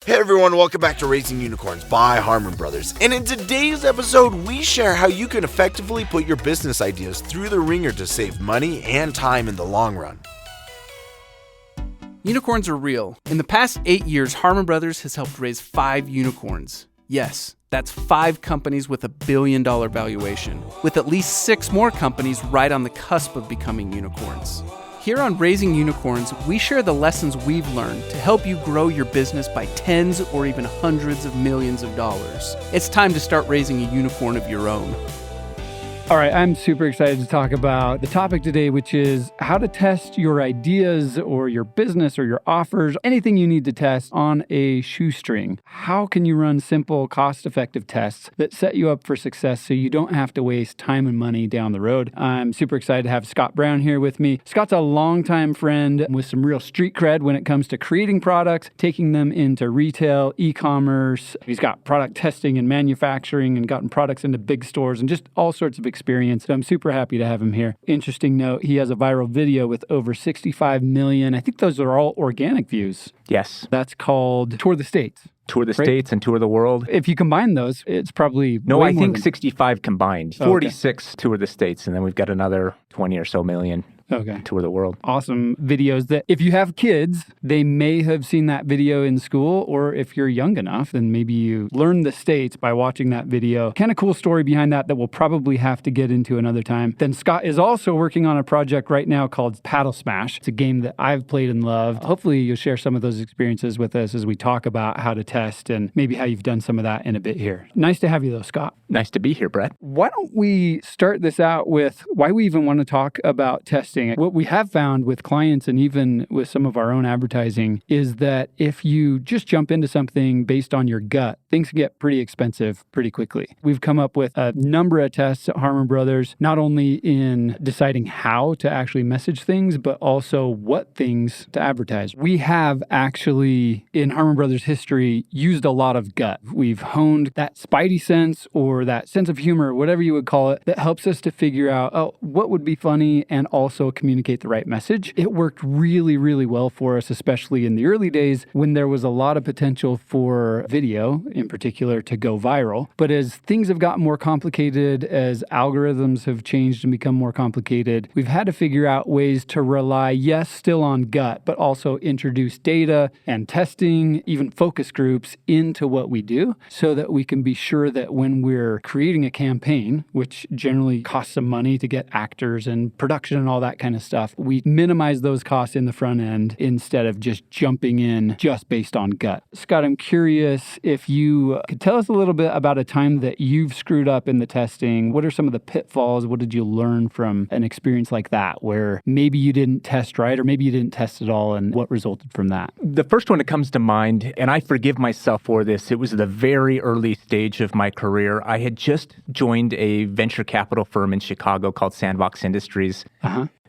Hey everyone, welcome back to Raising Unicorns by Harmon Brothers. And in today's episode, we share how you can effectively put your business ideas through the ringer to save money and time in the long run. Unicorns are real. In the past 8 years, Harmon Brothers has helped raise 5 unicorns. Yes, that's 5 companies with $1 billion valuation, with at least 6 more companies right on the cusp of becoming unicorns. Here on Raising Unicorns, we share the lessons we've learned to help you grow your business by tens or even hundreds of millions of dollars. It's time to start raising a unicorn of your own. All right, I'm super excited to talk about the topic today, which is how to test your ideas or your business or your offers, anything you need to test on a shoestring. How can you run simple, cost-effective tests that set you up for success so you don't have to waste time and money down the road? I'm super excited to have Scott Brown here with me. Scott's a longtime friend with some real street cred when it comes to creating products, taking them into retail, e-commerce. He's got product testing and manufacturing and gotten products into big stores and just all sorts of experience. So I'm super happy to have him here. Interesting note, he has a viral video with over 65 million. I think those are all organic views. Yes. That's called Tour the States. Tour the States and Tour the World. If you combine those, it's probably No, way I more think than... 65 combined. 46 Tour the States, and then we've got another 20 or so million. Tour the world. Awesome videos that if you have kids, they may have seen that video in school, or if you're young enough, then maybe you learned the States by watching that video. Kind of cool story behind that we'll probably have to get into another time. Then Scott is also working on a project right now called Paddle Smash. It's a game that I've played and loved. Hopefully you'll share some of those experiences with us as we talk about how to test and maybe how you've done some of that in a bit here. Nice to have you though, Scott. Nice to be here, Brett. Why don't we start this out with why we even want to talk about testing? What we have found with clients and even with some of our own advertising is that if you just jump into something based on your gut, things can get pretty expensive pretty quickly. We've come up with a number of tests at Harmon Brothers, not only in deciding how to actually message things, but also what things to advertise. We have actually, in Harmon Brothers history, used a lot of gut. We've honed that spidey sense or that sense of humor, whatever you would call it, that helps us to figure out what would be funny and also communicate the right message. It worked really, really well for us, especially in the early days when there was a lot of potential for video in particular to go viral. But as things have gotten more complicated, as algorithms have changed and become more complicated, we've had to figure out ways to rely, yes, still on gut, but also introduce data and testing, even focus groups into what we do so that we can be sure that when we're creating a campaign, which generally costs some money to get actors and production and all that kind of stuff, we minimize those costs in the front end instead of just jumping in just based on gut. Scott, I'm curious if you could tell us a little bit about a time that you've screwed up in the testing. What are some of the pitfalls? What did you learn from an experience like that where maybe you didn't test right or maybe you didn't test at all, and what resulted from that? The first one that comes to mind, and I forgive myself for this, it was the very early stage of my career. I had just joined a venture capital firm in Chicago called Sandbox Industries.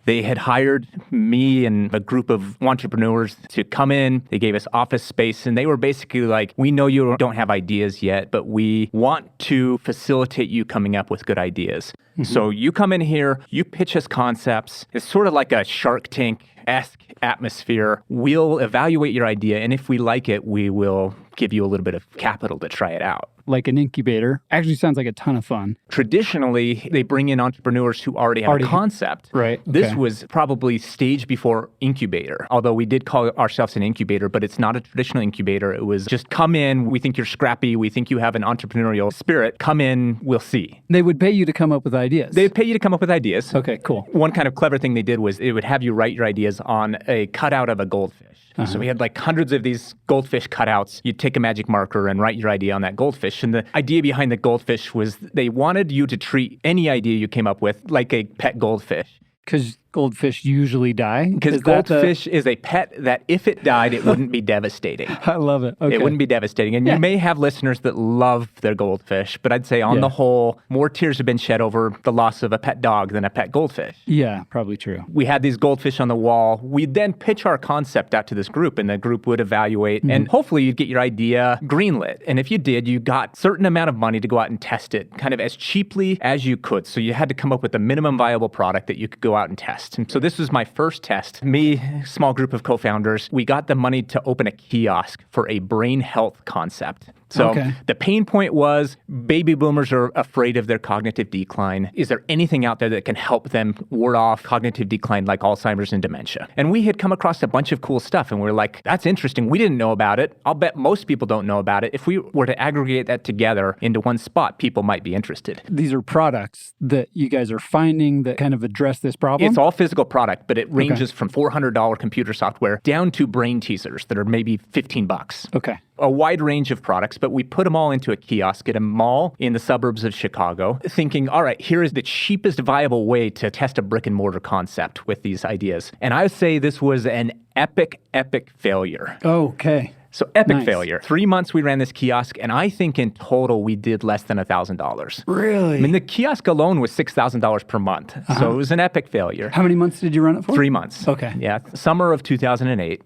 They had hired me and a group of entrepreneurs to come in. They gave us office space, and they were basically like, we know you don't have ideas yet, but we want to facilitate you coming up with good ideas. So you come in here, you pitch us concepts. It's sort of like a Shark Tank-esque atmosphere. We'll evaluate your idea, and if we like it, we will give you a little bit of capital to try it out. Like an incubator. Actually sounds like a ton of fun. Traditionally, they bring in entrepreneurs who already have a concept. Right. This was probably stage before incubator, although we did call ourselves an incubator, but it's not a traditional incubator. It was just come in, we think you're scrappy, we think you have an entrepreneurial spirit, come in, we'll see. They would pay you to come up with ideas. They'd pay you to come up with ideas. Okay, cool. One kind of clever thing they did was it would have you write your ideas on a cutout of a goldfish. So we had like hundreds of these goldfish cutouts. You'd take a magic marker and write your idea on that goldfish. And the idea behind the goldfish was they wanted you to treat any idea you came up with like a pet goldfish. Because goldfish usually die? Because goldfish is a pet that if it died, it wouldn't be devastating. I love it. Okay. It wouldn't be devastating. And you may have listeners that love their goldfish, but I'd say on the whole, more tears have been shed over the loss of a pet dog than a pet goldfish. Yeah, probably true. We had these goldfish on the wall. We'd then pitch our concept out to this group, and the group would evaluate, and hopefully you'd get your idea greenlit. And if you did, you got a certain amount of money to go out and test it, kind of as cheaply as you could. So you had to come up with a minimum viable product that you could go out and test. test. And so this was my first test. Me, small group of co-founders, we got the money to open a kiosk for a brain health concept. So the pain point was baby boomers are afraid of their cognitive decline. Is there anything out there that can help them ward off cognitive decline like Alzheimer's and dementia? And we had come across a bunch of cool stuff and we were like, that's interesting. We didn't know about it. I'll bet most people don't know about it. If we were to aggregate that together into one spot, people might be interested. These are products that you guys are finding that kind of address this problem? It's all physical product, but it ranges from $400 computer software down to brain teasers that are maybe $15. Okay. A wide range of products, but we put them all into a kiosk at a mall in the suburbs of Chicago, thinking, all right, here is the cheapest viable way to test a brick and mortar concept with these ideas. And I would say this was an epic failure. Okay. So epic failure. 3 months we ran this kiosk, and I think in total we did less than $1,000. Really? I mean, the kiosk alone was $6,000 per month. So it was an epic failure. How many months did you run it for? 3 months. Okay. Yeah, summer of 2008.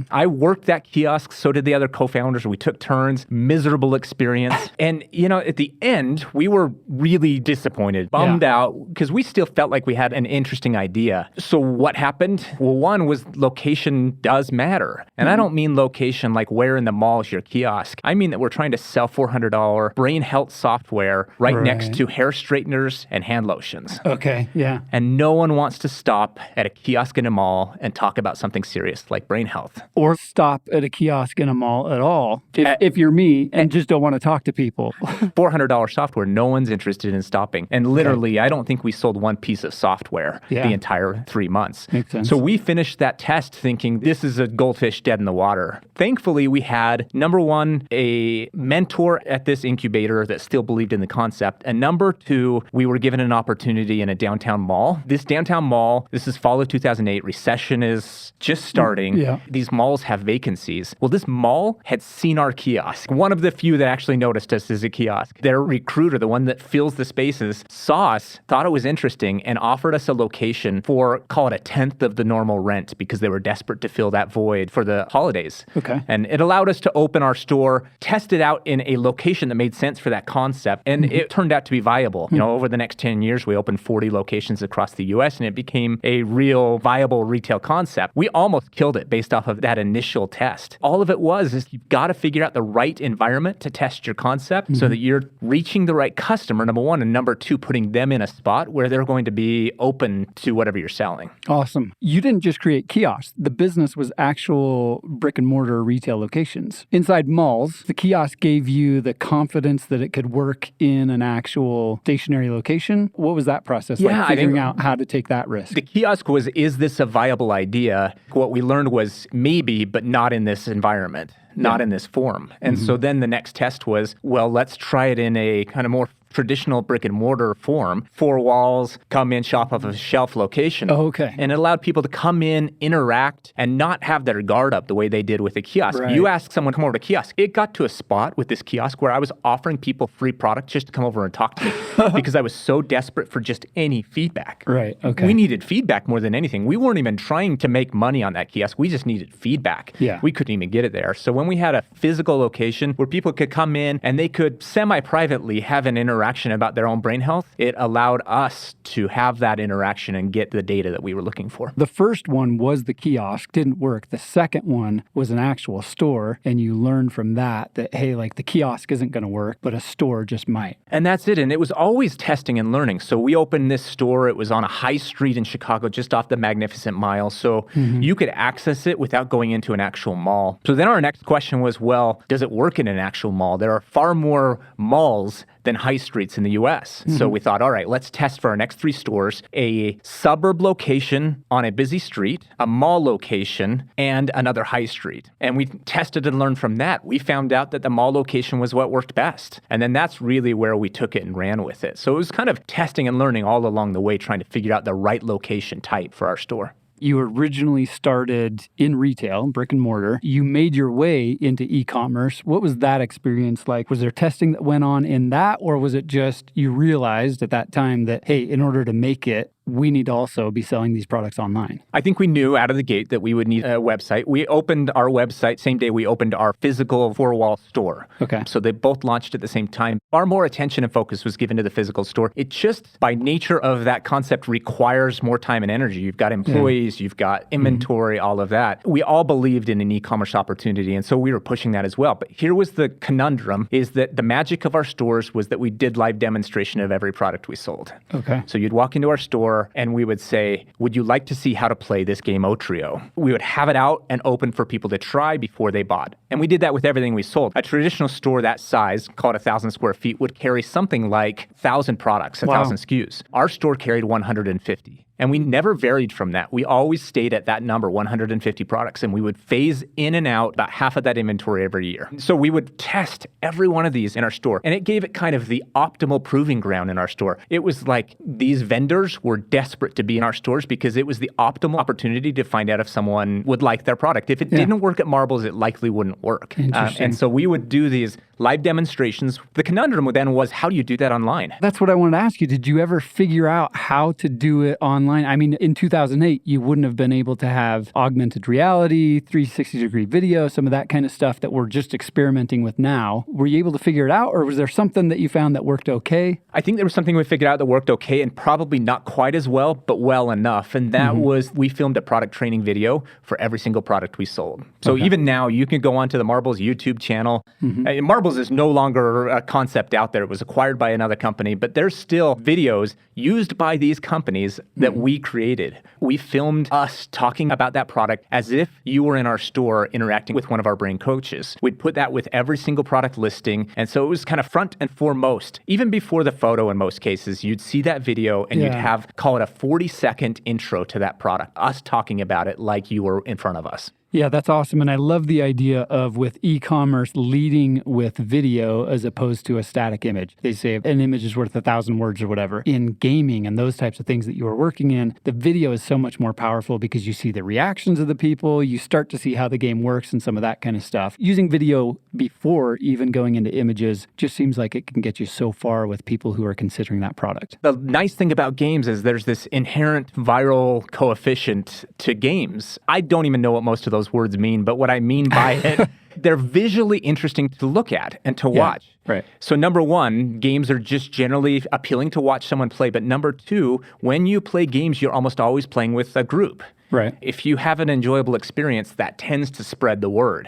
I worked that kiosk, so did the other co-founders. We took turns, miserable experience. And, at the end, we were really disappointed, bummed out, because we still felt like we had an interesting idea. So what happened? Well, one was location does matter. And I don't mean location like where in the mall is your kiosk. I mean that we're trying to sell $400 brain health software right next to hair straighteners and hand lotions. Okay, yeah. And no one wants to stop at a kiosk in a mall and talk about something serious like brain health. Or stop at a kiosk in a mall at all, if you're me and just don't want to talk to people. $400 software, no one's interested in stopping. And literally, I don't think we sold one piece of software the entire 3 months. Makes sense. So we finished that test thinking this is a goldfish dead in the water. Thankfully, we had, number one, a mentor at this incubator that still believed in the concept. And number two, we were given an opportunity in a downtown mall. This downtown mall, this is fall of 2008. Recession is just starting. Yeah. These malls have vacancies. Well, this mall had seen our kiosk. One of the few that actually noticed us as a kiosk. Their recruiter, the one that fills the spaces, saw us, thought it was interesting, and offered us a location for, call it a 10th of the normal rent because they were desperate to fill that void for the holidays. Okay. And it allowed us to open our store, test it out in a location that made sense for that concept, and it turned out to be viable. Over the next 10 years, we opened 40 locations across the U.S., and it became a real viable retail concept. We almost killed it based off of that initial test. All of it is you've got to figure out the right environment to test your concept so that you're reaching the right customer, number one, and number two, putting them in a spot where they're going to be open to whatever you're selling. Awesome. You didn't just create kiosks. The business was actual brick and mortar retail locations. Inside malls, the kiosk gave you the confidence that it could work in an actual stationary location. What was that process like, figuring out how to take that risk? The kiosk was, is this a viable idea? What we learned was maybe, but not in this environment, not in this form. And so then the next test was, well, let's try it in a kind of more traditional brick and mortar form. 4 walls, come in, shop off a shelf location. Oh, okay. And it allowed people to come in, interact, and not have their guard up the way they did with a kiosk. Right. You ask someone to come over to a kiosk. It got to a spot with this kiosk where I was offering people free product just to come over and talk to me because I was so desperate for just any feedback. Right, okay. We needed feedback more than anything. We weren't even trying to make money on that kiosk. We just needed feedback. Yeah. We couldn't even get it there. So when we had a physical location where people could come in and they could semi-privately have an interaction about their own brain health, it allowed us to have that interaction and get the data that we were looking for. The first one was the kiosk, didn't work. The second one was an actual store, and you learned from that, hey, like the kiosk isn't going to work, but a store just might. And that's it. And it was always testing and learning. So we opened this store. It was on a high street in Chicago, just off the Magnificent Mile. So you could access it without going into an actual mall. So then our next question was, well, does it work in an actual mall? There are far more malls than high streets in the U.S. So we thought, all right, let's test for our next 3 stores, a suburb location on a busy street, a mall location, and another high street. And we tested and learned from that. We found out that the mall location was what worked best. And then that's really where we took it and ran with it. So it was kind of testing and learning all along the way, trying to figure out the right location type for our store. You originally started in retail, brick and mortar. You made your way into e-commerce. What was that experience like? Was there testing that went on in that, or was it just you realized at that time that, hey, in order to make it, we need to also be selling these products online? I think we knew out of the gate that we would need a website. We opened our website same day we opened our physical four-wall store. Okay. So they both launched at the same time. Far more attention and focus was given to the physical store. It just, by nature of that concept, requires more time and energy. You've got employees, you've got inventory, all of that. We all believed in an e-commerce opportunity, and so we were pushing that as well. But here was the conundrum, is that the magic of our stores was that we did live demonstration of every product we sold. Okay. So you'd walk into our store and we would say, would you like to see how to play this game Otrio? We would have it out and open for people to try before they bought. And we did that with everything we sold. A traditional store that size, call it 1,000 square feet, would carry something like 1,000 products, 1,000 SKUs. Our store carried 150. And we never varied from that. We always stayed at that number, 150 products, and we would phase in and out about half of that inventory every year. So we would test every one of these in our store, and it gave it kind of the optimal proving ground in our store. It was like these vendors were desperate to be in our stores because it was the optimal opportunity to find out if someone would like their product. If it didn't work at Marbles, it likely wouldn't work. And so we would do these live demonstrations. The conundrum then was, how do you do that online? That's what I wanted to ask you. Did you ever figure out how to do it online? I mean, in 2008, you wouldn't have been able to have augmented reality, 360-degree video, some of that kind of stuff that we're just experimenting with now. Were you able to figure it out, or was there something that you found that worked okay? I think there was something we figured out that worked okay, and probably not quite as well, but well enough. And that was, we filmed a product training video for every single product we sold. So even now, you can go onto the Marbles YouTube channel. Marbles is no longer a concept out there. It was acquired by another company, but there's still videos used by these companies that we created. We filmed us talking about that product as if you were in our store interacting with one of our brain coaches. We'd put that with every single product listing. And so it was kind of front and foremost. Even before the photo in most cases, you'd see that video and you'd have, call it a 40-second intro to that product, us talking about it like you were in front of us. Yeah, that's awesome. And I love the idea of with e-commerce leading with video as opposed to a static image. They say an image is worth 1,000 words or whatever. In gaming and those types of things that you are working in, the video is so much more powerful because you see the reactions of the people, you start to see how the game works and some of that kind of stuff. Using video before even going into images just seems like it can get you so far with people who are considering that product. The nice thing about games is there's this inherent viral coefficient to games. I don't even know what most of those words mean, but what I mean by it, they're visually interesting to look at and to watch. Right. So number one, games are just generally appealing to watch someone play. But number two, when you play games, you're almost always playing with a group. Right. If you have an enjoyable experience, that tends to spread the word.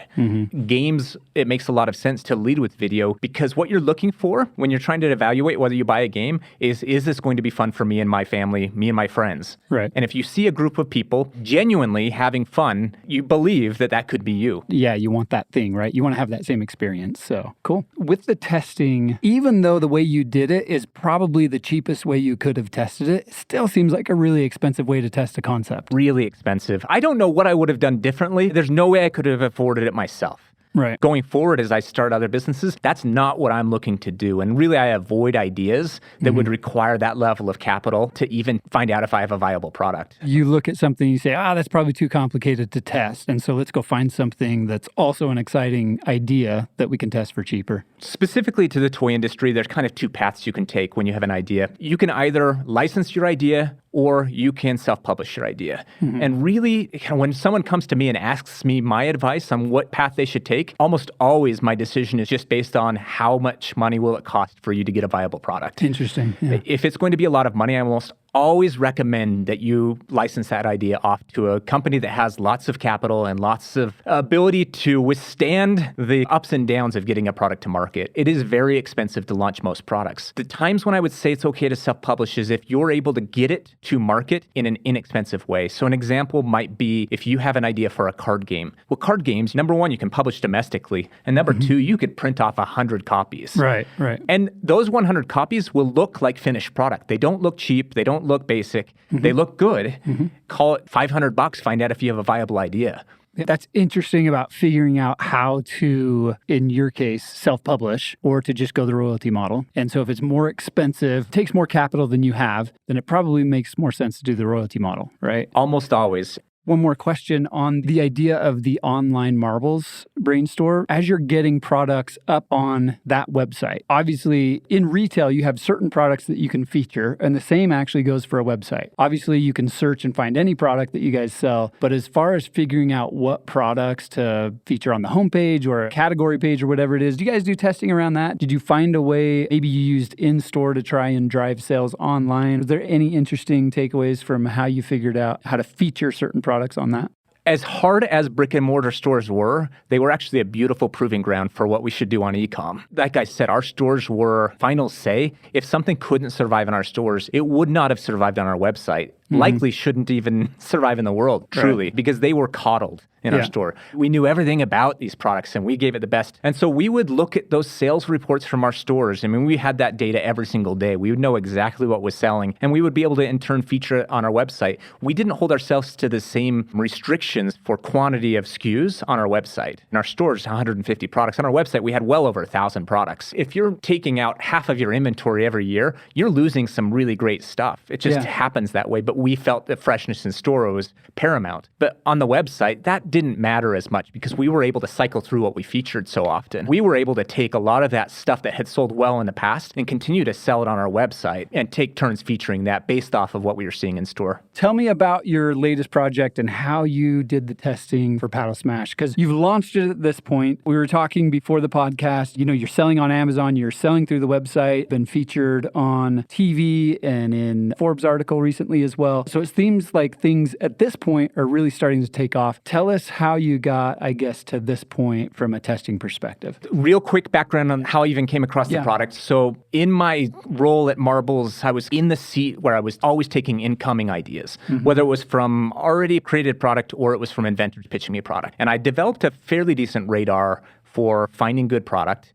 Games, it makes a lot of sense to lead with video because what you're looking for when you're trying to evaluate whether you buy a game is this going to be fun for me and my family, me and my friends? Right. And if you see a group of people genuinely having fun, you believe that that could be you. Yeah, you want that thing, right? You want to have that same experience. So cool. With the testing, even though the way you did it is probably the cheapest way you could have tested it, it still seems like a really expensive way to test a concept. Really expensive. I don't know what I would have done differently. There's no way I could have afforded it myself. Right. Going forward, as I start other businesses, that's not what I'm looking to do. And really, I avoid ideas that would require that level of capital to even find out if I have a viable product. You look at something, you say, that's probably too complicated to test. And so let's go find something that's also an exciting idea that we can test for cheaper. Specifically to the toy industry, there's kind of two paths you can take when you have an idea. You can either license your idea or you can self-publish your idea. And really, when someone comes to me and asks me my advice on what path they should take, almost always my decision is just based on how much money will it cost for you to get a viable product. Interesting. Yeah. If it's going to be a lot of money, I almost always recommend that you license that idea off to a company that has lots of capital and lots of ability to withstand the ups and downs of getting a product to market. It is very expensive to launch most products. The times when I would say it's okay to self-publish is if you're able to get it to market in an inexpensive way. So an example might be if you have an idea for a card game. Well, card games, number one, you can publish domestically. And number two, you could print off 100 copies. Right. And those 100 copies will look like finished product. They don't look cheap. They don't look basic. They look good. Call it $500. Find out if you have a viable idea. That's interesting about figuring out how to, in your case, self-publish or to just go the royalty model. And so if it's more expensive, takes more capital than you have, then it probably makes more sense to do the royalty model, right? Almost always. One more question on the idea of the online marbles brain store. As you're getting products up on that website, obviously in retail, you have certain products that you can feature, and the same actually goes for a website. Obviously, you can search and find any product that you guys sell, but as far as figuring out what products to feature on the homepage or a category page or whatever it is, do you guys do testing around that? Did you find a way, maybe you used in-store to try and drive sales online? Was there any interesting takeaways from how you figured out how to feature certain products on that? As hard as brick and mortar stores were, they were actually a beautiful proving ground for what we should do on e-com. Like I said, our stores were final say. If something couldn't survive in our stores, it would not have survived on our website. Likely shouldn't even survive in the world, truly, because they were coddled in our store. We knew everything about these products and we gave it the best. And so we would look at those sales reports from our stores. I mean, we had that data every single day. We would know exactly what was selling and we would be able to in turn feature it on our website. We didn't hold ourselves to the same restrictions for quantity of SKUs on our website. In our stores, 150 products. On our website, we had well over 1,000 products. If you're taking out half of your inventory every year, you're losing some really great stuff. It just happens that way. But we felt that freshness in store was paramount. But on the website, that didn't matter as much because we were able to cycle through what we featured so often. We were able to take a lot of that stuff that had sold well in the past and continue to sell it on our website and take turns featuring that based off of what we were seeing in store. Tell me about your latest project and how you did the testing for Paddle Smash, because you've launched it at this point. We were talking before the podcast, you're selling on Amazon, you're selling through the website, been featured on TV and in Forbes article recently as well. So it seems like things at this point are really starting to take off. Tell us how you got, I guess, to this point from a testing perspective. Real quick background on how I even came across the product. So in my role at Marbles, I was in the seat where I was always taking incoming ideas, whether it was from already created product or it was from inventors pitching me a product. And I developed a fairly decent radar for finding good product,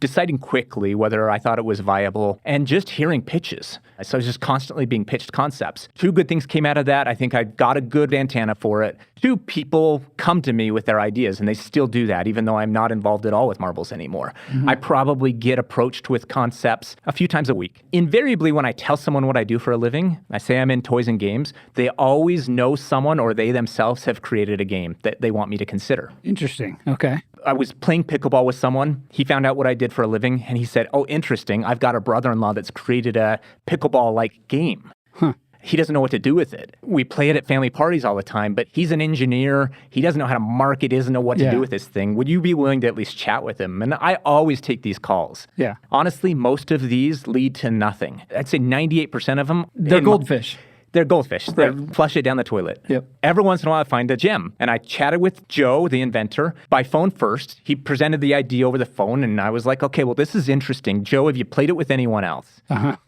deciding quickly whether I thought it was viable, and just hearing pitches. So I was just constantly being pitched concepts. 2 good things came out of that. I think I got a good antenna for it. 2, people come to me with their ideas, and they still do that, even though I'm not involved at all with Marbles anymore. I probably get approached with concepts a few times a week. Invariably, when I tell someone what I do for a living, I say I'm in toys and games, they always know someone or they themselves have created a game that they want me to consider. Interesting. Okay. I was playing pickleball with someone. He found out what I did for a living, and he said, "Oh, interesting. I've got a brother-in-law that's created a pickleball-like game." He doesn't know what to do with it. We play it at family parties all the time, but he's an engineer. He doesn't know how to market, doesn't know what to do with this thing. Would you be willing to at least chat with him? And I always take these calls. Yeah. Honestly, most of these lead to nothing. I'd say 98% of them. They're goldfish. They're goldfish. They flush it down the toilet. Yep. Every once in a while, I find a gem. And I chatted with Joe, the inventor, by phone first. He presented the idea over the phone, and I was like, okay, well, this is interesting. Joe, have you played it with anyone else?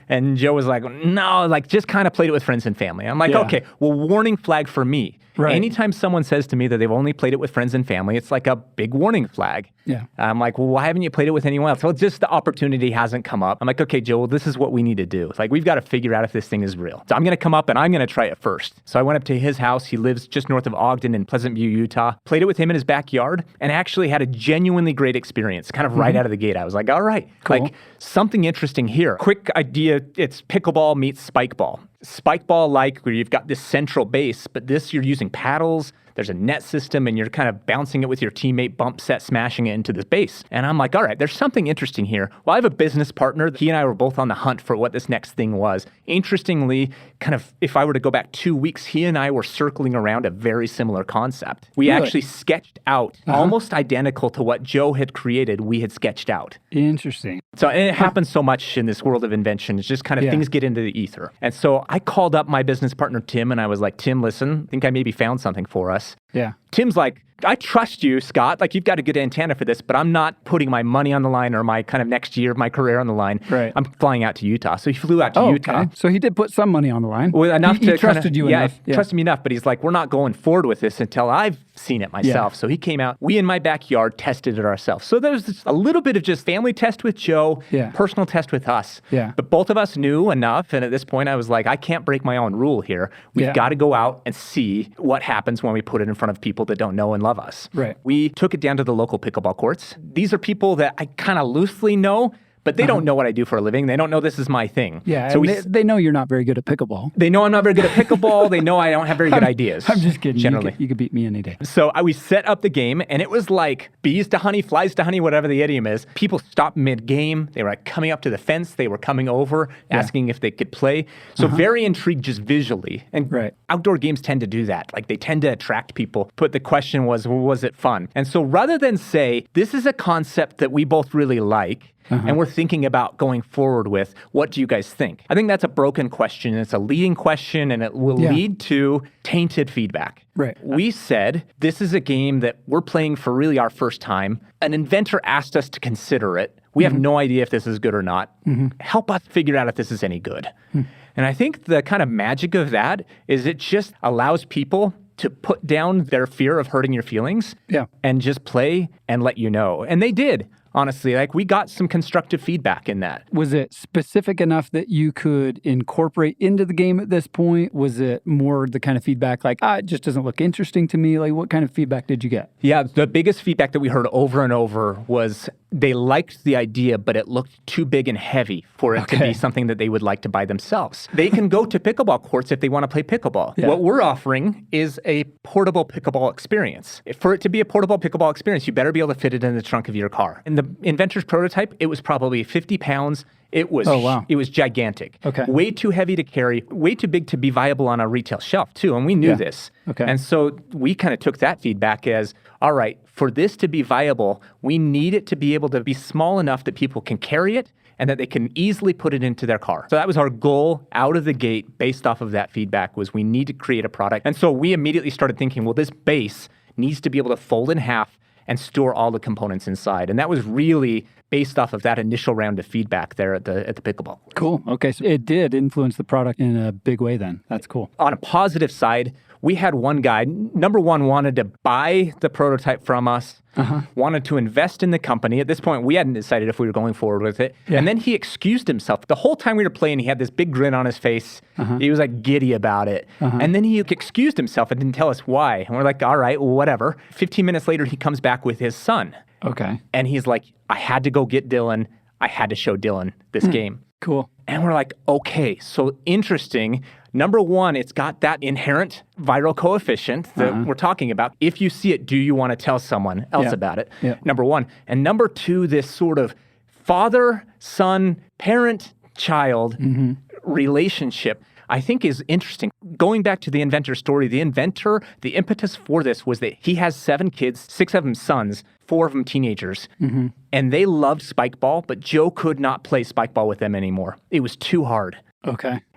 And Joe was like, no, just kind of played it with friends and family. I'm like, okay, well, warning flag for me. Right. Anytime someone says to me that they've only played it with friends and family, it's like a big warning flag. Yeah. I'm like, well, why haven't you played it with anyone else? Well, just the opportunity hasn't come up. I'm like, okay, Joel, this is what we need to do. It's like, we've got to figure out if this thing is real. So I'm going to come up and I'm going to try it first. So I went up to his house. He lives just north of Ogden in Pleasant View, Utah. Played it with him in his backyard and actually had a genuinely great experience kind of right out of the gate. I was like, all right, cool. Something interesting here. Quick idea, it's pickleball meets spike ball. Spike ball where you've got this central base, but this you're using paddles. There's a net system and you're kind of bouncing it with your teammate, bump set, smashing it into the base. And I'm like, all right, there's something interesting here. Well, I have a business partner. He and I were both on the hunt for what this next thing was. Interestingly, kind of if I were to go back 2 weeks, he and I were circling around a very similar concept. We actually sketched out almost identical to what Joe had created, we had sketched out. Interesting. So and it happens so much in this world of invention. It's just kind of things get into the ether. And so I called up my business partner, Tim, and I was like, Tim, listen, I think I maybe found something for us. Yeah. Tim's like, I trust you, Scott. You've got a good antenna for this, but I'm not putting my money on the line or my kind of next year of my career on the line. Right. I'm flying out to Utah. So he flew out to Utah. Okay. So he did put some money on the line. Well, enough he trusted you enough. Yeah, trusted me enough, but he's like, we're not going forward with this until I've seen it myself. Yeah. So he came out, we in my backyard tested it ourselves. So there was a little bit of just family test with Joe, personal test with us. Yeah. But both of us knew enough. And at this point, I was like, I can't break my own rule here. We've got to go out and see what happens when we put it in front of people that don't know and love us. Right. We took it down to the local pickleball courts. These are people that I kind of loosely know, but they don't know what I do for a living. They don't know this is my thing. Yeah, so and they know you're not very good at pickleball. They know I'm not very good at pickleball. They know I don't have very good ideas. I'm just kidding. Generally. You could beat me any day. So we set up the game, and it was like bees to honey, flies to honey, whatever the idiom is. People stopped mid-game. They were like coming up to the fence. They were coming over, asking if they could play. So very intrigued just visually. And outdoor games tend to do that. Like they tend to attract people. But the question was it fun? And so rather than say, this is a concept that we both really like, and we're thinking about going forward with, what do you guys think? I think that's a broken question. It's a leading question, and it will lead to tainted feedback. Right. We said, this is a game that we're playing for really our first time. An inventor asked us to consider it. We have no idea if this is good or not. Help us figure out if this is any good. And I think the kind of magic of that is it just allows people to put down their fear of hurting your feelings and just play and let you know. And they did. Honestly, like we got some constructive feedback in that. Was it specific enough that you could incorporate into the game at this point? Was it more the kind of feedback like, it just doesn't look interesting to me? Like what kind of feedback did you get? Yeah, the biggest feedback that we heard over and over was they liked the idea, but it looked too big and heavy for it to be something that they would like to buy themselves. They can go to pickleball courts if they want to play pickleball. What we're offering is a portable pickleball experience. For it to be a portable pickleball experience, you better be able to fit it in the trunk of your car. In the inventor's prototype, it was probably 50 pounds. It was it was gigantic. Way too heavy to carry, way too big to be viable on a retail shelf too, and we knew this. And so we kind of took that feedback as, all right, for this to be viable, we need it to be able to be small enough that people can carry it and that they can easily put it into their car. So that was our goal out of the gate based off of that feedback was we need to create a product. And so we immediately started thinking, well, this base needs to be able to fold in half and store all the components inside. And that was really based off of that initial round of feedback there at the pickleball. Cool. Okay, so it did influence the product in a big way then. That's cool. On a positive side, we had one guy, number one, wanted to buy the prototype from us, wanted to invest in the company. At this point, we hadn't decided if we were going forward with it. And then he excused himself. The whole time we were playing, he had this big grin on his face. He was like giddy about it. And then he excused himself and didn't tell us why. And we're like, all right, well, whatever. 15 minutes later, he comes back with his son. And he's like, I had to go get Dylan. I had to show Dylan this game. Cool. And we're like, okay, so interesting. Number one, it's got that inherent viral coefficient that we're talking about. If you see it, do you want to tell someone else about it? Number one. And number two, this sort of father, son, parent, child relationship, I think is interesting. Going back to the inventor story, the inventor, the impetus for this was that he has 7 kids, 6 of them sons, 4 of them teenagers, and they loved spike ball, but Joe could not play spike ball with them anymore. It was too hard.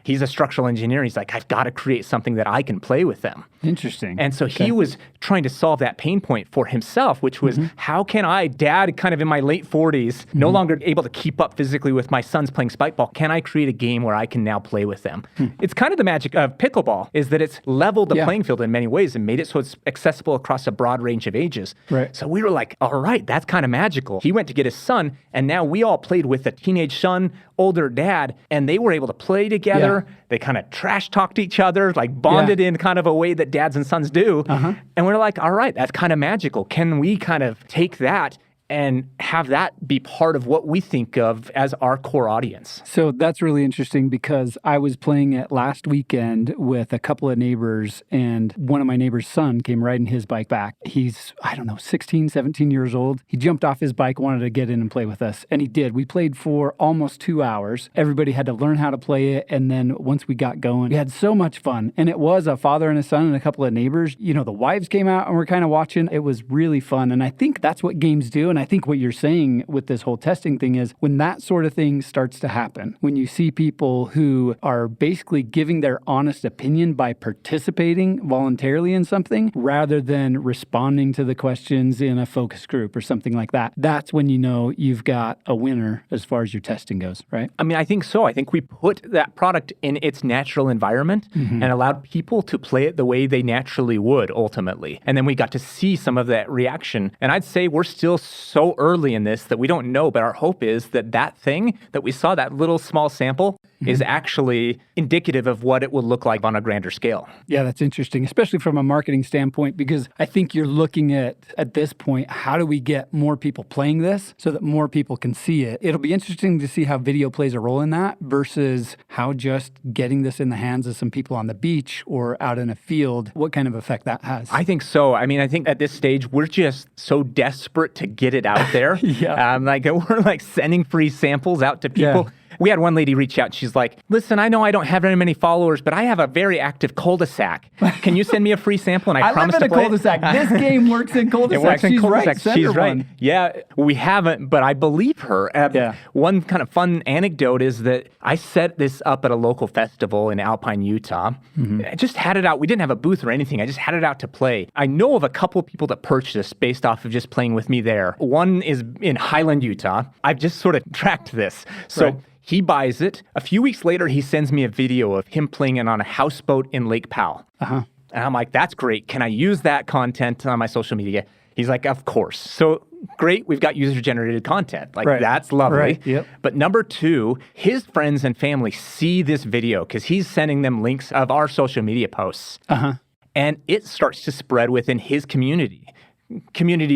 He's a structural engineer. He's like, I've got to create something that I can play with them. Interesting. And so he was trying to solve that pain point for himself, which was, how can I, dad, kind of in my late 40s, no longer able to keep up physically with my sons playing spike ball, can I create a game where I can now play with them? It's kind of the magic of pickleball, is that it's leveled the playing field in many ways and made it so it's accessible across a broad range of ages. So we were like, all right, that's kind of magical. He went to get his son, and now we all played with a teenage son, older dad, and they were able to play together. They kind of trash talked each other, like bonded in kind of a way that dads and sons do. And we're like, all right, that's kind of magical. Can we kind of take that and have that be part of what we think of as our core audience? So that's really interesting because I was playing it last weekend with a couple of neighbors, and one of my neighbor's son came riding his bike back. He's, 16, 17 years old. He jumped off his bike, wanted to get in and play with us, and he did. We played for almost 2 hours. Everybody had to learn how to play it, and then once we got going, we had so much fun. And it was a father and a son and a couple of neighbors. The wives came out and we're kind of watching. It was really fun, and I think that's what games do. And I think what you're saying with this whole testing thing is when that sort of thing starts to happen, when you see people who are basically giving their honest opinion by participating voluntarily in something rather than responding to the questions in a focus group or something like that, that's when you know you've got a winner as far as your testing goes, right? I mean, I think so. I think we put that product in its natural environment and allowed people to play it the way they naturally would ultimately. And then we got to see some of that reaction. And I'd say we're still so early in this that we don't know, but our hope is that that thing that we saw, that little small sample, is actually indicative of what it will look like on a grander scale. Yeah, that's interesting, especially from a marketing standpoint, because I think you're looking at this point, how do we get more people playing this so that more people can see it? It'll be interesting to see how video plays a role in that versus how just getting this in the hands of some people on the beach or out in a field, what kind of effect that has. I think so. I mean, I think at this stage, we're just so desperate to get it out there. Yeah. We're like sending free samples out to people. Yeah. We had one lady reach out and she's like, listen, I know I don't have very many followers, but I have a very active cul-de-sac. Can you send me a free sample? And I promise live in to a play cul-de-sac. it. This game works in cul-de-sacs. It works in She's cul-de-sacs. right. Send She's her right. one. Yeah, we haven't, but I believe her. One kind of fun anecdote is that I set this up at a local festival in Alpine, Utah. I just had it out. We didn't have a booth or anything. I just had it out to play. I know of a couple of people that purchased based off of just playing with me there. One is in Highland, Utah. I've just sort of tracked this. So he buys it. A few weeks later, he sends me a video of him playing it on a houseboat in Lake Powell. And I'm like, that's great. Can I use that content on my social media? He's like, of course. So great, we've got user-generated content. That's lovely. Right. Yep. But number two, his friends and family see this video because he's sending them links of our social media posts. And it starts to spread within his community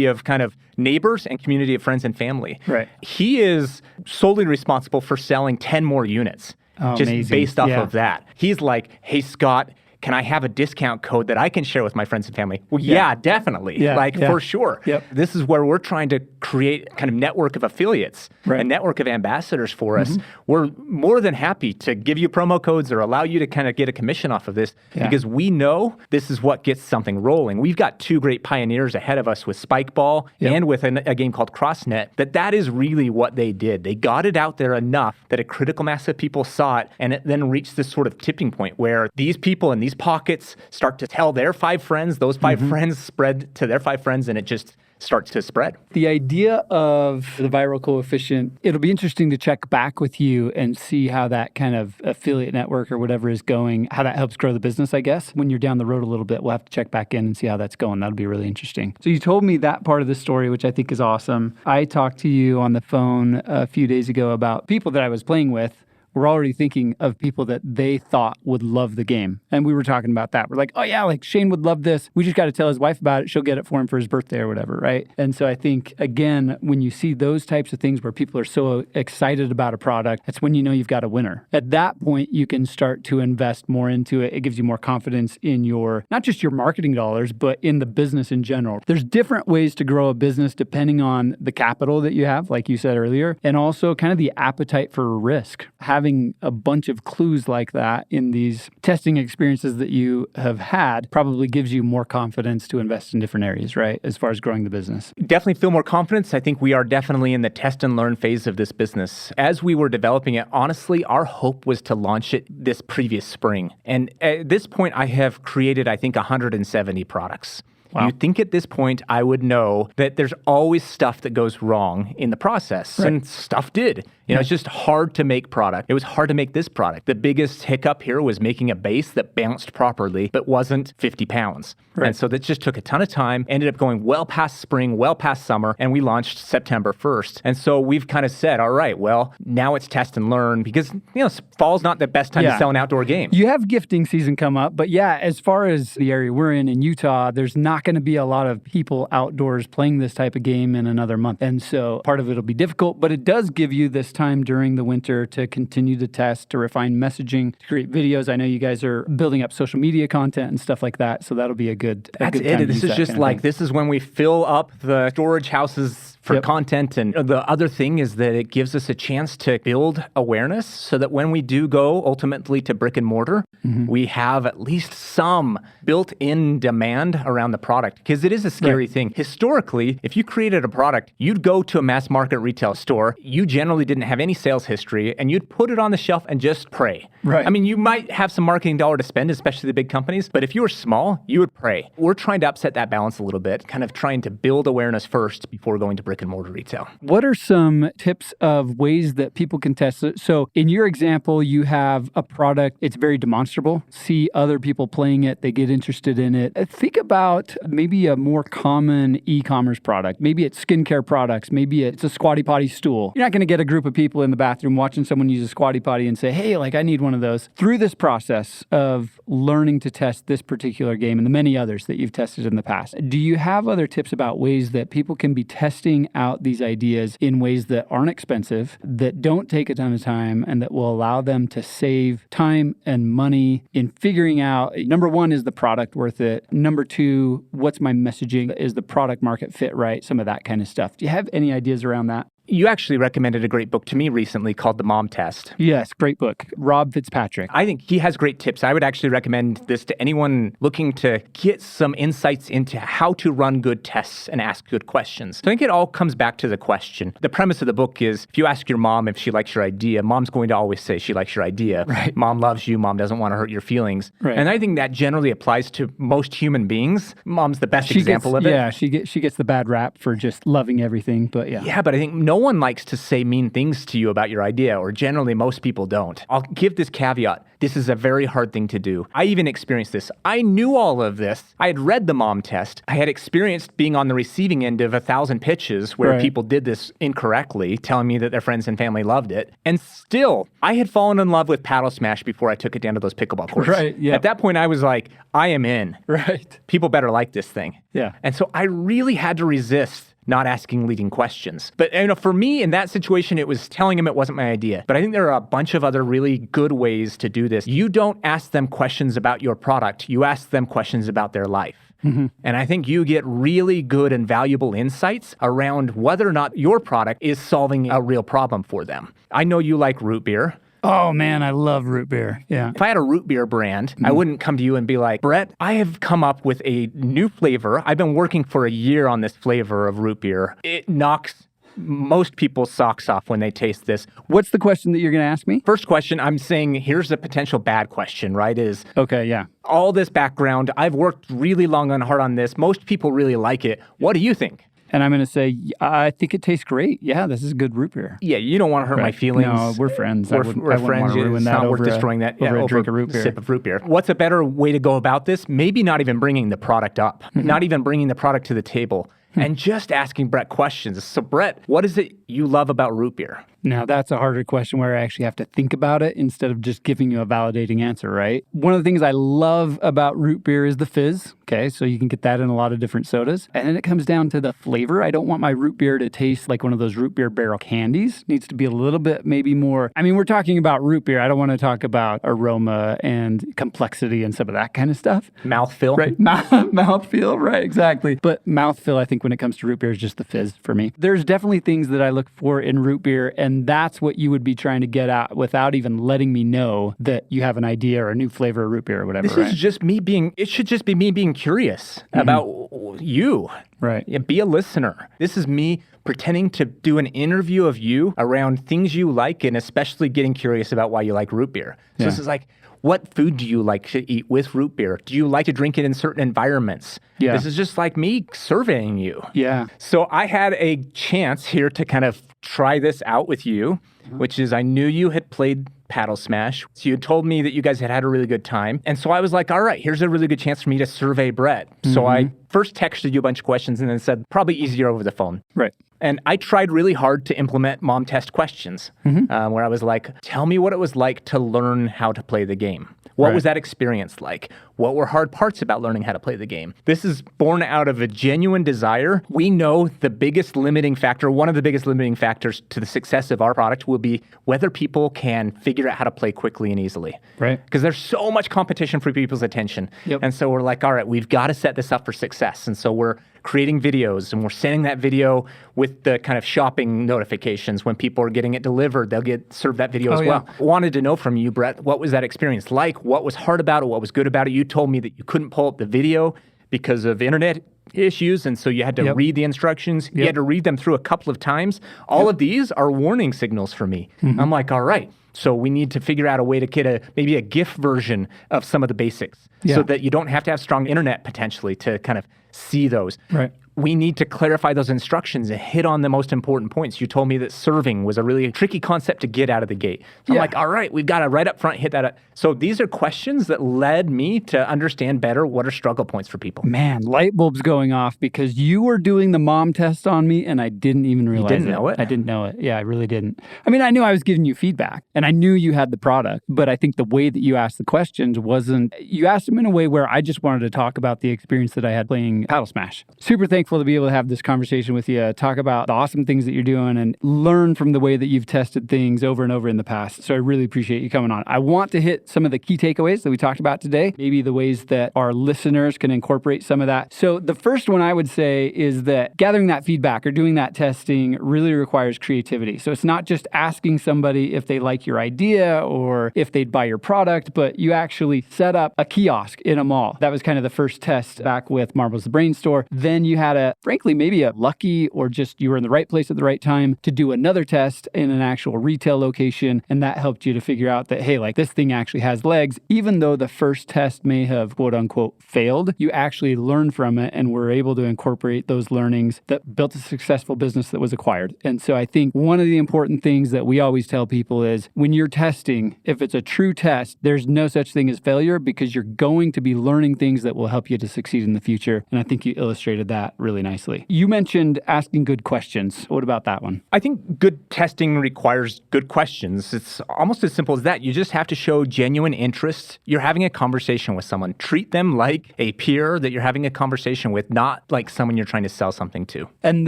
of kind of neighbors and community of friends and family. Right. He is solely responsible for selling 10 more units just amazing. based off of that. He's like, hey, Scott, can I have a discount code that I can share with my friends and family? Well, yeah definitely. For sure. Yep. This is where we're trying to create a kind of network of affiliates, a network of ambassadors for us. We're more than happy to give you promo codes or allow you to kind of get a commission off of this because we know this is what gets something rolling. We've got two great pioneers ahead of us with Spikeball and with a game called CrossNet. That is really what they did. They got it out there enough that a critical mass of people saw it, and it then reached this sort of tipping point where these people in these pockets start to tell their 5 friends, those 5 friends spread to their 5 friends, and it just starts to spread. The idea of the viral coefficient, it'll be interesting to check back with you and see how that kind of affiliate network or whatever is going, how that helps grow the business, I guess. When you're down the road a little bit, we'll have to check back in and see how that's going. That'll be really interesting. So you told me that part of the story, which I think is awesome. I talked to you on the phone a few days ago about people that I was playing with. We're already thinking of people that they thought would love the game. And we were talking about that. We're like, oh yeah, like Shane would love this. We just got to tell his wife about it. She'll get it for him for his birthday or whatever, right? And so I think, again, when you see those types of things where people are so excited about a product, that's when you know you've got a winner. At that point, you can start to invest more into it. It gives you more confidence in your, not just your marketing dollars, but in the business in general. There's different ways to grow a business depending on the capital that you have, like you said earlier, and also kind of the appetite for risk. Having a bunch of clues like that in these testing experiences that you have had probably gives you more confidence to invest in different areas, right? As far as growing the business. Definitely feel more confidence. I think we are definitely in the test and learn phase of this business. As we were developing it, honestly, our hope was to launch it this previous spring. And at this point, I have created, I think, 170 products. Wow. You'd think at this point I would know that there's always stuff that goes wrong in the process, and stuff did. You know, it's just hard to make product. It was hard to make this product. The biggest hiccup here was making a base that bounced properly but wasn't 50 pounds. And so that just took a ton of time, ended up going well past spring, well past summer, and we launched September 1st. And so we've kind of said, all right, well, now it's test and learn because, you know, fall's not the best time to sell an outdoor game. You have gifting season come up, but as far as the area we're in Utah, there's not going to be a lot of people outdoors playing this type of game in another month. And so part of it will be difficult, but it does give you this time during the winter to continue to test, to refine messaging, to create videos. I know you guys are building up social media content and stuff like that. So that'll be a good That's good it. time This is just like, this is when we fill up the storage houses for content. And the other thing is that it gives us a chance to build awareness so that when we do go ultimately to brick and mortar, we have at least some built-in demand around the product. Because it is a scary thing. Historically, if you created a product, you'd go to a mass market retail store, you generally didn't have any sales history, and you'd put it on the shelf and just pray. I mean, you might have some marketing dollar to spend, especially the big companies, but if you were small, you would pray. We're trying to upset that balance a little bit, kind of trying to build awareness first before going to brick brick and mortar retail. What are some tips of ways that people can test it? So in your example, you have a product, it's very demonstrable. See other people playing it, they get interested in it. Think about maybe a more common e-commerce product. Maybe it's skincare products. Maybe it's a squatty potty stool. You're not going to get a group of people in the bathroom watching someone use a squatty potty and say, hey, like I need one of those. Through this process of learning to test this particular game and the many others that you've tested in the past, do you have other tips about ways that people can be testing out these ideas in ways that aren't expensive, that don't take a ton of time, and that will allow them to save time and money in figuring out, number one, is the product worth it? Number two, what's my messaging? Is the product market fit right? Some of that kind of stuff. Do you have any ideas around that? You actually recommended a great book to me recently called The Mom Test. Yes, great book. Rob Fitzpatrick. I think he has great tips. I would actually recommend this to anyone looking to get some insights into how to run good tests and ask good questions. So I think it all comes back to the question. The premise of the book is if you ask your mom if she likes your idea, mom's going to always say she likes your idea. Right. Mom loves you. Mom doesn't want to hurt your feelings. Right. And I think that generally applies to most human beings. Mom's the best example of it. Yeah, she gets the bad rap for just loving everything, but yeah. Yeah, but I think no one likes to say mean things to you about your idea, or generally most people don't. I'll give this caveat. This is a very hard thing to do. I even experienced this. I knew all of this. I had read the Mom Test. I had experienced being on the receiving end of 1,000 pitches where people did this incorrectly, telling me that their friends and family loved it. And still, I had fallen in love with Paddle Smash before I took it down to those pickleball courts. Right, yeah. At that point, I was like, I am in. Right. People better like this thing. Yeah. And so I really had to resist not asking leading questions. But for me, in that situation, it was telling him it wasn't my idea. But I think there are a bunch of other really good ways to do this. You don't ask them questions about your product. You ask them questions about their life. Mm-hmm. And I think you get really good and valuable insights around whether or not your product is solving a real problem for them. I know you like root beer. Oh, man, I love root beer. Yeah. If I had a root beer brand, I wouldn't come to you and be like, Brett, I have come up with a new flavor. I've been working for a year on this flavor of root beer. It knocks most people's socks off when they taste this. What's the question that you're going to ask me? First question, I'm saying here's a potential bad question, right? Is okay, yeah. All this background, I've worked really long and hard on this. Most people really like it. What do you think? And I'm going to say, I think it tastes great. Yeah, this is good root beer. Yeah, you don't want to hurt my feelings. No, we're friends. We're friends. It's not worth destroying that over a drink of root beer. Sip of root beer. What's a better way to go about this? Maybe not even bringing the product up, not even bringing the product to the table, and just asking Brett questions. So Brett, what is it you love about root beer? Now, that's a harder question where I actually have to think about it instead of just giving you a validating answer, right? One of the things I love about root beer is the fizz. Okay, so you can get that in a lot of different sodas. And then it comes down to the flavor. I don't want my root beer to taste like one of those root beer barrel candies. It needs to be a little bit maybe more. I mean, we're talking about root beer. I don't want to talk about aroma and complexity and some of that kind of stuff. Mouthfeel. Right, mouthfeel, right, exactly. But mouthfeel, I think when it comes to root beer is just the fizz for me. There's definitely things that I look for in root beer, and that's what you would be trying to get at without even letting me know that you have an idea or a new flavor of root beer or whatever. This is just me being, it should just be me being curious about you. Right. Yeah, be a listener. This is me pretending to do an interview of you around things you like and especially getting curious about why you like root beer. So this is like, what food do you like to eat with root beer? Do you like to drink it in certain environments? Yeah. This is just like me surveying you. Yeah. So I had a chance here to kind of try this out with you, which is I knew you had played Paddle Smash. So you told me that you guys had a really good time. And so I was like, all right, here's a really good chance for me to survey Brett. So I first texted you a bunch of questions and then said, probably easier over the phone. Right. And I tried really hard to implement Mom Test questions, where I was like, tell me what it was like to learn how to play the game. What was that experience like? What were hard parts about learning how to play the game? This is born out of a genuine desire. We know the biggest limiting factor, one of the biggest limiting factors to the success of our product will be whether people can figure out how to play quickly and easily. Right. Because there's so much competition for people's attention. Yep. And so we're like, all right, we've got to set this up for success. And so we're creating videos and we're sending that video with the kind of shopping notifications. When people are getting it delivered, they'll get served that video as well. Wanted to know from you, Brett, what was that experience like? What was hard about it? What was good about it? You told me that you couldn't pull up the video because of internet issues, and so you had to read the instructions. You had to read them through a couple of times. All of these are warning signals for me. I'm like, all right, so we need to figure out a way to get maybe a GIF version of some of the basics so that you don't have to have strong internet potentially to kind of see those. Right. we need to clarify those instructions and hit on the most important points. You told me that serving was a really tricky concept to get out of the gate. So I'm like, all right, we've got to right up front hit that up. So these are questions that led me to understand better what are struggle points for people. Man, light bulbs going off because you were doing the mom test on me and I didn't even realize You didn't know it? I didn't know it. Yeah, I really didn't. I mean, I knew I was giving you feedback and I knew you had the product, but I think the way that you asked the questions wasn't, you asked them in a way where I just wanted to talk about the experience that I had playing Paddle Smash. Super thankful to be able to have this conversation with you, talk about the awesome things that you're doing and learn from the way that you've tested things over and over in the past. So I really appreciate you coming on. I want to hit some of the key takeaways that we talked about today, maybe the ways that our listeners can incorporate some of that. So the first one I would say is that gathering that feedback or doing that testing really requires creativity. So it's not just asking somebody if they like your idea or if they'd buy your product, but you actually set up a kiosk in a mall. That was kind of the first test back with Marbles the Brain Store. Then you had frankly, maybe a lucky or just you were in the right place at the right time to do another test in an actual retail location. And that helped you to figure out that, hey, like this thing actually has legs. Even though the first test may have quote unquote failed, you actually learned from it and were able to incorporate those learnings that built a successful business that was acquired. And so I think one of the important things that we always tell people is when you're testing, if it's a true test, there's no such thing as failure because you're going to be learning things that will help you to succeed in the future. And I think you illustrated that really nicely. You mentioned asking good questions. What about that one? I think good testing requires good questions. It's almost as simple as that. You just have to show genuine interest. You're having a conversation with someone. Treat them like a peer that you're having a conversation with, not like someone you're trying to sell something to. And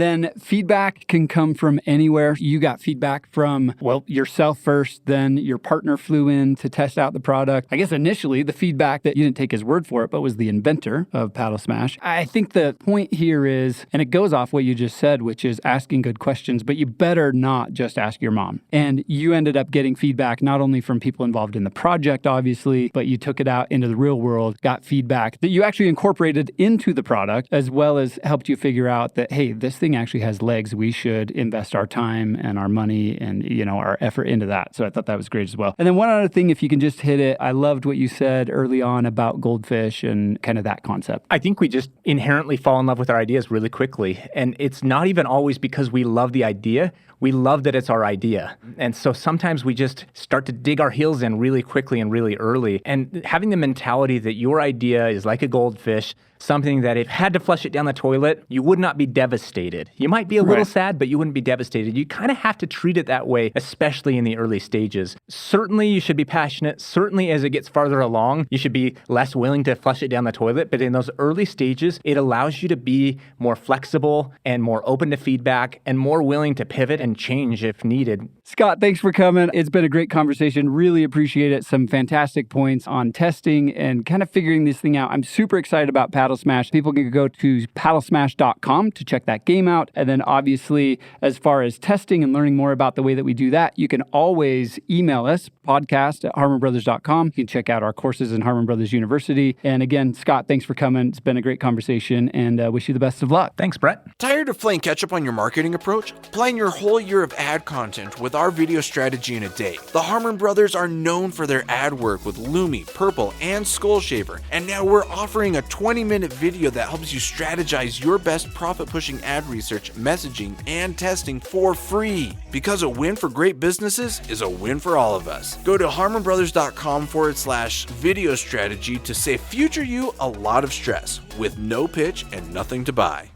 then feedback can come from anywhere. You got feedback from, well, yourself first, then your partner flew in to test out the product. I guess initially the feedback that you didn't take his word for it, but was the inventor of Paddle Smash. I think the point here is, and it goes off what you just said, which is asking good questions, but you better not just ask your mom. And you ended up getting feedback not only from people involved in the project, obviously, but you took it out into the real world, got feedback that you actually incorporated into the product, as well as helped you figure out that, hey, this thing actually has legs. We should invest our time and our money and, our effort into that. So I thought that was great as well. And then one other thing, if you can just hit it, I loved what you said early on about goldfish and kind of that concept. I think we just inherently fall in love with our ideas really quickly. And it's not even always because we love the idea. We love that it's our idea. And so sometimes we just start to dig our heels in really quickly and really early. And having the mentality that your idea is like a goldfish, something that if had to flush it down the toilet, you would not be devastated. You might be a little sad, but you wouldn't be devastated. You kind of have to treat it that way, especially in the early stages. Certainly, you should be passionate. Certainly, as it gets farther along, you should be less willing to flush it down the toilet. But in those early stages, it allows you to be more flexible and more open to feedback and more willing to pivot and change if needed. Scott, thanks for coming. It's been a great conversation. Really appreciate it. Some fantastic points on testing and kind of figuring this thing out. I'm super excited about Paddle Smash. People can go to paddlesmash.com to check that game out. And then obviously, as far as testing and learning more about the way that we do that, you can always email us, podcast@harmonbrothers.com. You can check out our courses in Harmon Brothers University. And again, Scott, thanks for coming. It's been a great conversation and wish you the best of luck. Thanks, Brett. Tired of playing catch up on your marketing approach? Plan your whole year of ad content with our video strategy in a day. The Harmon Brothers are known for their ad work with Lumi, Purple, and Skull Shaver. And now we're offering a 20-minute video that helps you strategize your best profit-pushing ad research, messaging, and testing for free. Because a win for great businesses is a win for all of us. Go to harmonbrothers.com/video strategy to save future you a lot of stress with no pitch and nothing to buy.